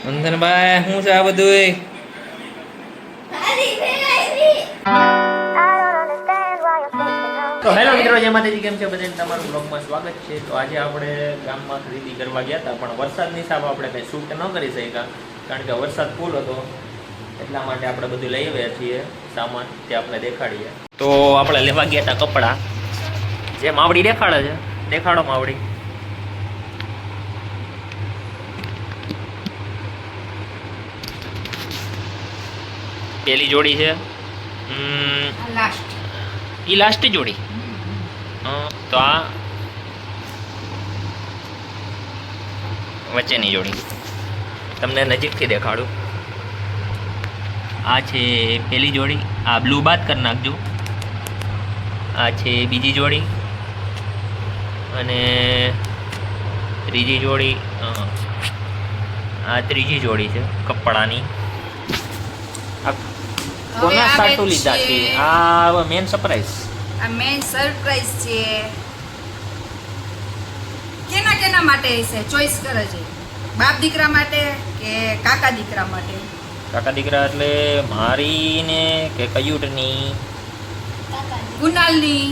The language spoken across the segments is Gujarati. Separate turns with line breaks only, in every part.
મંથનભાઈ શું છે આ બધું? તો હેલો મિત્રો, જય માતાજી. કેમ છે બધાને? તમારું બ્લોગમાં સ્વાગત છે. તો આજે આપણે ગામમાં ખરીદી કરવા ગયા હતા, પણ વરસાદની હિસાબે આપણે કંઈ શૂટ ન કરી શક્યા, કારણ કે વરસાદ ફૂલ હતો. એટલા માટે આપણે બધું લઈ આવ્યા છીએ સામાન, તે આપણે દેખાડીએ. તો આપણે લેવા ગયા હતા કપડાં. જે માવડી દેખાડે છે, દેખાડો માવડી. પેલી જોડી છે ઈ લાસ્ટ જોડી. તો આ વચ્ચેની જોડી તમને નજીકથી દેખાડું. આ છે પેલી જોડી, આ બ્લુ બાદ કરી નાખજો. આ છે બીજી જોડી અને ત્રીજી જોડી. આ ત્રીજી જોડી છે કપડાની. કોના સાટુ લીધા છે? આ મેન સરપ્રાઈઝ.
આ મેન સરપ્રાઈઝ છે. કેના કેના માટે છે? ચોઈસ કરે છે. બાપ દીકરા માટે કે કાકા દીકરા માટે?
કાકા દીકરા એટલે મારી ને કે કયુટની,
કુનાલની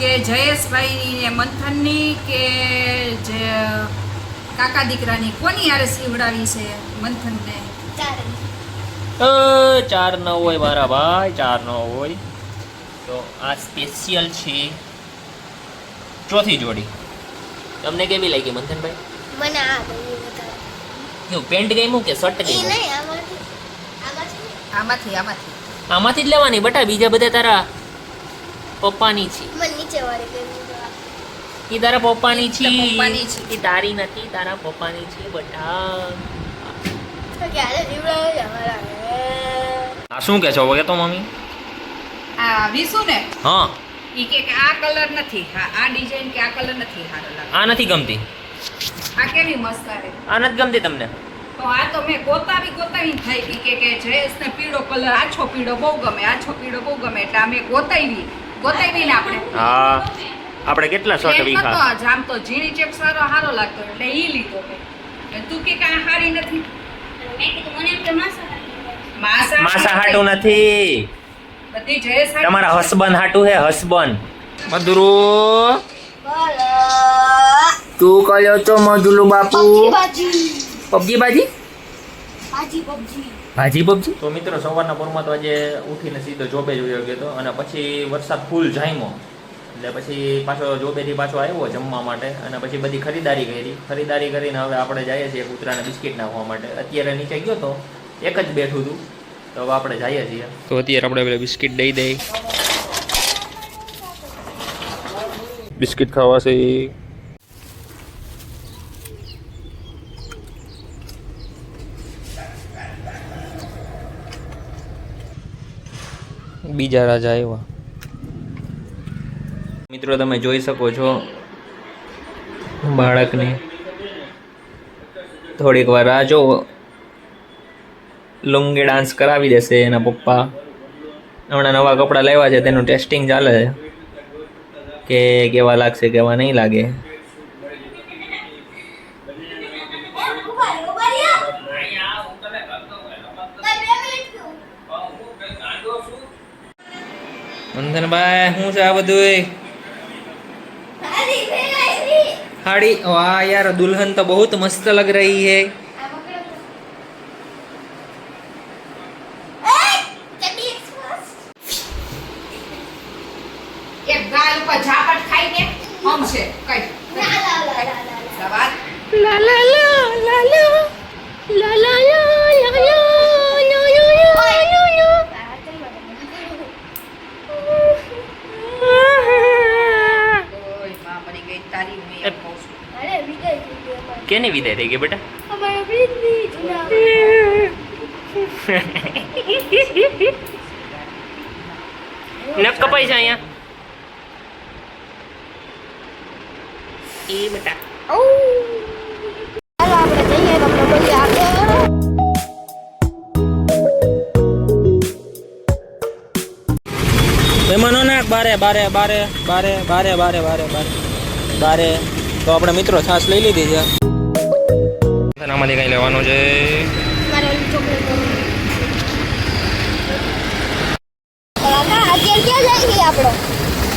કે જયેશભાઈની ને મંથનની કે જે કાકા દીકરાની? કોની યારે સીવડાવી છે મંથનને?
ચાર ન હોય મારા ભાઈ, ચાર ન હોય. તો આ સ્પેશિયલ છે ચોથી જોડી. તમને કેવી લાગી મંથનભાઈ?
મને આ ગમી વધારે.
એવું પેન્ટ ગમ્યું કે શર્ટ ગમ્યું?
નહીં, આમાંથી
આમાંથી જ લેવાની બટા. બીજા બધા તારા પપ્પાની છે.
મને નીચે વાળી ગમી.
ઈ તારા પપ્પાની છે,
પપ્પાની છે.
ઈ તારી નથી, તારા પપ્પાની છે બટા.
તો ક્યારે જીવડાવે છે અમારા?
આ શું કે છો હવે તો મમ્મી?
આ વિસુ ને
હા,
ઈ કે આ કલર નથી, આ ડિઝાઇન કે આ કલર નથી સારો લાગે.
આ નથી ગમતી.
આ કેવી મસ્ત આવે.
આ નથી ગમતી તમને?
તો આ તો મેં ગોતાવી થઈ ગઈ કે જયેશને પીળો કલર, આછો પીળો બહુ ગમે, આછો પીળો બહુ ગમે, એટલે અમે ગોતાવી ને આપણે.
હા, આપણે કેટલા શર્ટ વીખા.
જામ તો ઝીણી ચેક સારો લાગતો એટલે ઈ લીધો મેં. તું કે કાંઈ હારી નથી?
મેં કીધું મને એમ કે
માસા હાટું નથી,
બધી જયેશ હાટું.
તમારા હસબન્ડ હાટું હે, હસબન્ડ. મધુરુ
બોલો.
તું કયો છો મધુલુ બાપુ?
બાજી
પબજી બાજી
પબજી.
ભાજી પબજી. તો મિત્રો, સવારના પોરમાં તો આજે ઉઠીને સીધો જોબે જ ગયો હતો, અને પછી વરસાદ ફૂલ જામ્યો એટલે પછી પાછો જોબેથી પાછો આવ્યો જમવા માટે, અને પછી બધી ખરીદારી કરીને હવે આપણે જઈએ છીએ કૂતરાને બિસ્કિટ નાખવા માટે. અત્યારે નીચે ગયો તો એક જ બેઠું હતું, તો હવે આપણે જઈએ છીએ. તો અત્યારે આપણે પેલા બિસ્કિટ દઈ દઈ. બિસ્કિટ ખાવા છે. બીજા રાજા આવ્યા. મિત્રો, તમે જોઈ શકો છો બાળકને. થોડીક વાર રાહ જોવો, લુંગી ડાન્સ કરાવી દેશે એના પપ્પા. હમણાં નવા કપડાં લાવ્યા છે, તેનું ટેસ્ટિંગ ચાલે છે કે કેવા લાગશે કેવા નહીં લાગે. મંથનભાઈ શું છે આ બધું? साड़ी? वाह यार, दुल्हन तो बहुत मस्त लग रही है.
એક ગાલ ઉપર ઝાપટ ખાઈને હમ છે કઈ
લા લા લા લા
સવાલ.
લા લા લા લા લા લા લા
ઓય માં મરી ગઈ તારી મેં એમ કહું છું.
અરે વિદાય થઈ ગઈ અમારી.
કેની વિદાય થઈ ગઈ બેટા?
અમારા પ્રીતની જુના.
નખ કપાઈ છે અહીંયા. એ બેટા
ચાલો આપણે જઈએ તમને બધી આગળ.
મહેમાનો ને બારે બારે બારે બારે બારે બારે બારે બારે બારે. તો આપણે મિત્રો છાશ લઈ લીધી છે. આમાંથી કઈ લેવાનું છે?
મારે ઓલી ચોકલેટ કાકા અત્યારે ક્યાં જાય છે આપણો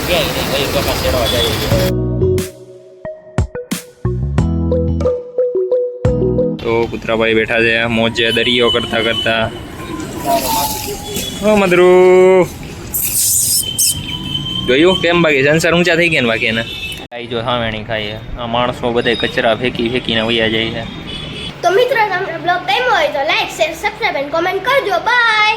ક્યાંય નહીં, કઈ પ્રકાર ચડવા જાય છે. તો કુતરાભાઈ બેઠા છે મોજે દરિયો કરતા કરતા. ઓ મધરું જોયું કેમ બાકી સંસાર ઊંચા થઈ ગયા ને બાકી એને ખાઈ જો હાવેણી ખાઈએ. આ માણસો બધે કચરા ફેંકીને વયા જાય છે.
તો મિત્રો તમને બ્લોગ ગમ્યો હોય તો લાઈક શેર સબસ્ક્રાઇબ અને કોમેન્ટ કરજો બાય